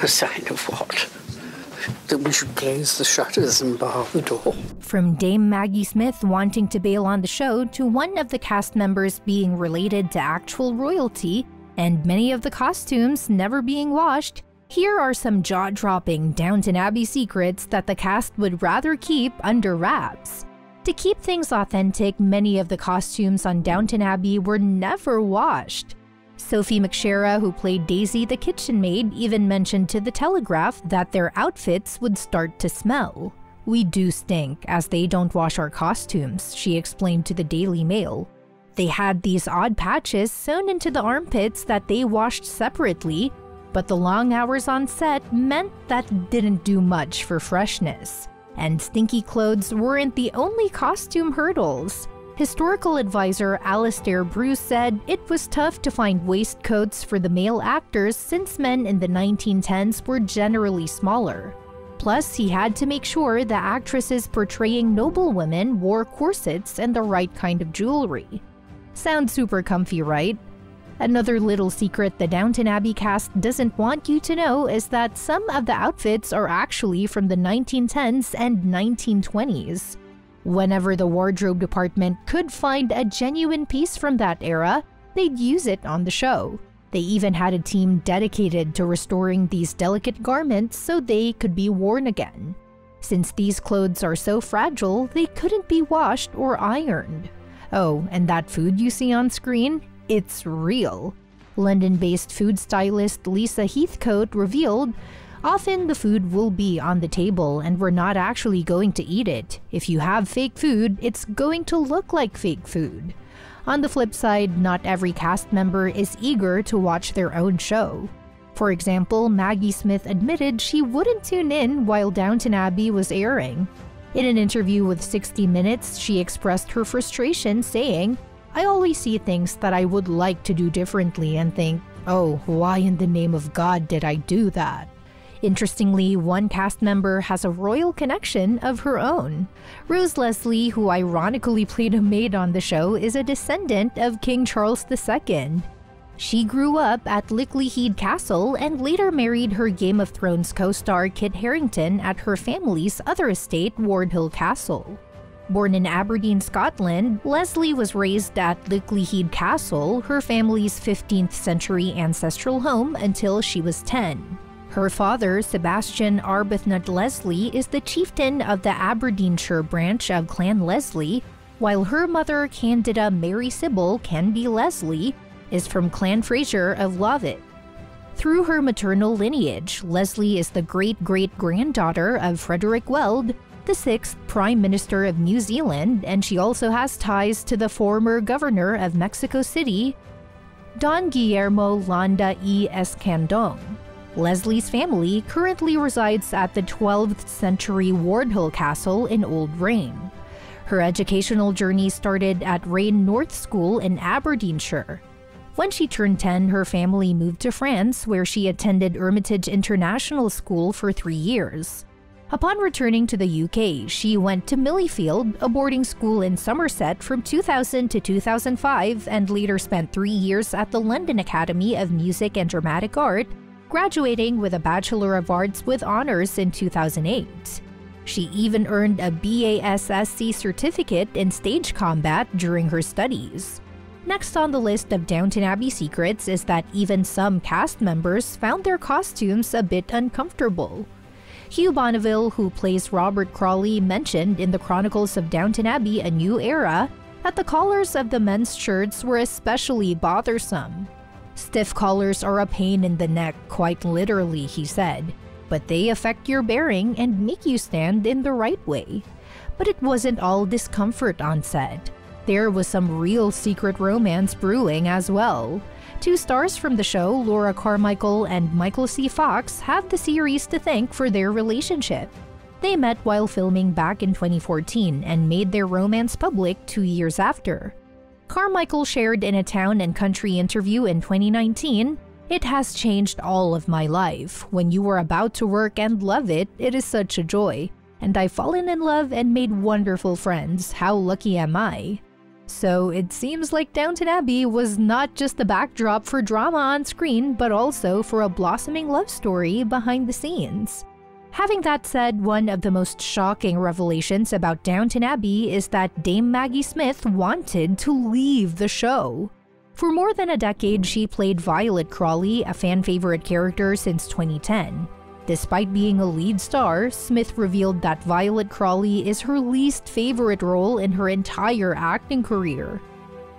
A sign of what? That we should close the shutters and bar the door. From Dame Maggiesmith wanting to bail on the show to one of the cast members being related to actual royalty, and many of the costumes never being washed, here are some jaw-dropping Downton Abbey secrets that the cast would rather keep under wraps. To keep things authentic, many of the costumes on Downton Abbey were never washed. Sophie McShera, who played Daisy the kitchen maid, even mentioned to The Telegraph that their outfits would start to smell. "We do stink, as they don't wash our costumes," she explained to the Daily Mail. They had these odd patches sewn into the armpits that they washed separately, but the long hours on set meant that didn't do much for freshness. And stinky clothes weren't the only costume hurdles. Historical advisor Alistair Bruce said it was tough to find waistcoats for the male actors since men in the 1910s were generally smaller. Plus, he had to make sure the actresses portraying noblewomen wore corsets and the right kind of jewelry. Sounds super comfy, right? Another little secret the Downton Abbey cast doesn't want you to know is that some of the outfits are actually from the 1910s and 1920s. Whenever the wardrobe department could find a genuine piece from that era, they'd use it on the show. They even had a team dedicated to restoring these delicate garments so they could be worn again. Since these clothes are so fragile, they couldn't be washed or ironed. Oh, and that food you see on screen? It's real. London-based food stylist Lisa Heathcote revealed, "Often the food will be on the table and we're not actually going to eat it. If you have fake food, it's going to look like fake food." On the flip side, not every cast member is eager to watch their own show. For example, Maggiesmith admitted she wouldn't tune in while Downton Abbey was airing. In an interview with 60 Minutes, she expressed her frustration, saying, "I always see things that I would like to do differently and think, oh, why in the name of God did I do that?" Interestingly, one cast member has a royal connection of her own. Rose Leslie, who ironically played a maid on the show, is a descendant of King Charles II. She grew up at Lickleheed Castle and later married her Game of Thrones co-star Kit Harington at her family's other estate, Wardhill Castle. Born in Aberdeen, Scotland, Leslie was raised at Lickleheed Castle, her family's 15th century ancestral home, until she was 10. Her father, Sebastian Arbuthnot Leslie, is the chieftain of the Aberdeenshire branch of Clan Leslie, while her mother, Candida Mary Sybil Canby Leslie, is from Clan Fraser of Lovett. Through her maternal lineage, Leslie is the great-great-granddaughter of Frederick Weld, the 6th Prime Minister of New Zealand, and she also has ties to the former governor of Mexico City, Don Guillermo Landa y Escandón. Leslie's family currently resides at the 12th century Wardhill Castle in Old Rain. Her educational journey started at Rain North School in Aberdeenshire. When she turned 10, her family moved to France, where she attended Hermitage International School for 3 years. Upon returning to the UK, she went to Milliefield, a boarding school in Somerset from 2000 to 2005, and later spent 3 years at the London Academy of Music and Dramatic Art, graduating with a Bachelor of Arts with honors in 2008. She even earned a BASSC certificate in stage combat during her studies. Next on the list of Downton Abbey secrets is that even some cast members found their costumes a bit uncomfortable. Hugh Bonneville, who plays Robert Crawley, mentioned in the Chronicles of Downton Abbey: A New Era that the collars of the men's shirts were especially bothersome. "Stiff collars are a pain in the neck, quite literally," he said, "but they affect your bearing and make you stand in the right way." But it wasn't all discomfort on set. There was some real secret romance brewing as well. 2 stars from the show, Laura Carmichael and Michael C. Fox, have the series to thank for their relationship. They met while filming back in 2014 and made their romance public 2 years after. Carmichael shared in a Town and Country interview in 2019, "It has changed all of my life. When you are about to work and love it, it is such a joy. And I've fallen in love and made wonderful friends. How lucky am I?" So it seems like Downton Abbey was not just a backdrop for drama on screen, but also for a blossoming love story behind the scenes. Having that said, one of the most shocking revelations about Downton Abbey is that Dame Maggie Smith wanted to leave the show. For more than a decade, she played Violet Crawley, a fan-favorite character since 2010. Despite being a lead star, Smith revealed that Violet Crawley is her least favorite role in her entire acting career.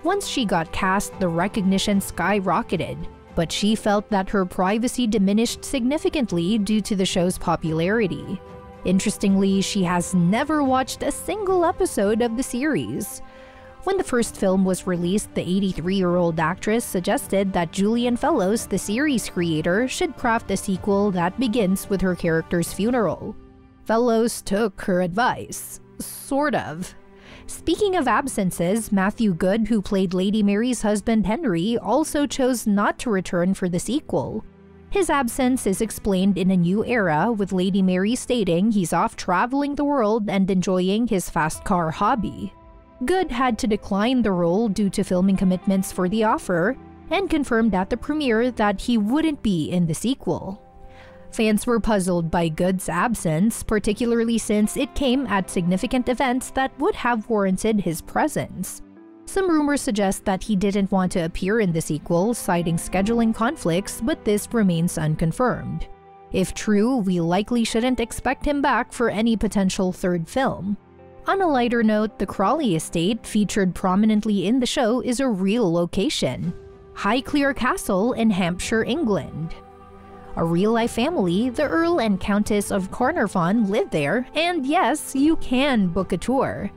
Once she got cast, the recognition skyrocketed, but she felt that her privacy diminished significantly due to the show's popularity. Interestingly, she has never watched a single episode of the series. When the first film was released, the 83-year-old actress suggested that Julian Fellowes, the series creator, should craft a sequel that begins with her character's funeral. Fellowes took her advice. Sort of. Speaking of absences, Matthew Goode, who played Lady Mary's husband Henry, also chose not to return for the sequel. His absence is explained in A New Era, with Lady Mary stating he's off traveling the world and enjoying his fast car hobby. Goode had to decline the role due to filming commitments for The Offer, and confirmed at the premiere that he wouldn't be in the sequel. Fans were puzzled by Goode's absence, particularly since it came at significant events that would have warranted his presence. Some rumors suggest that he didn't want to appear in the sequel, citing scheduling conflicts, but this remains unconfirmed. If true, we likely shouldn't expect him back for any potential third film. On a lighter note, the Crawley estate, featured prominently in the show, is a real location: Highclere Castle in Hampshire, England. A real-life family, the Earl and Countess of Carnarvon, live there, and yes, you can book a tour.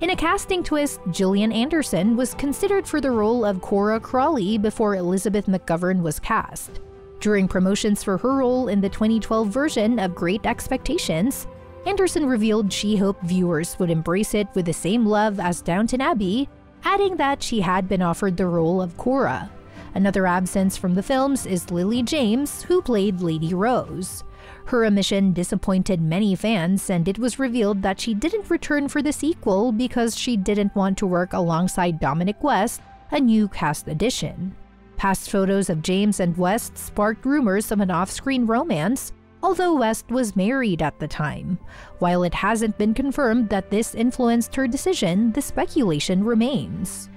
In a casting twist, Gillian Anderson was considered for the role of Cora Crawley before Elizabeth McGovern was cast. During promotions for her role in the 2012 version of Great Expectations, Anderson revealed she hoped viewers would embrace it with the same love as Downton Abbey, adding that she had been offered the role of Cora. Another absence from the films is Lily James, who played Lady Rose. Her omission disappointed many fans, and it was revealed that she didn't return for the sequel because she didn't want to work alongside Dominic West, a new cast addition. Past photos of James and West sparked rumors of an off-screen romance, although West was married at the time. While it hasn't been confirmed that this influenced her decision, the speculation remains.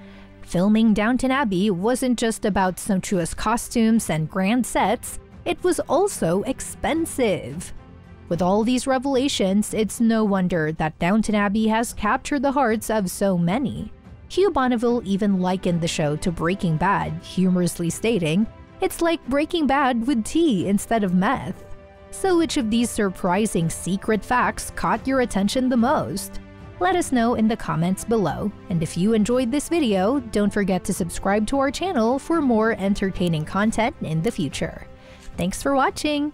Filming Downton Abbey wasn't just about sumptuous costumes and grand sets, it was also expensive. With all these revelations, it's no wonder that Downton Abbey has captured the hearts of so many. Hugh Bonneville even likened the show to Breaking Bad, humorously stating, "It's like Breaking Bad with tea instead of meth." So which of these surprising secret facts caught your attention the most? Let us know in the comments below. And if you enjoyed this video, don't forget to subscribe to our channel for more entertaining content in the future. Thanks for watching!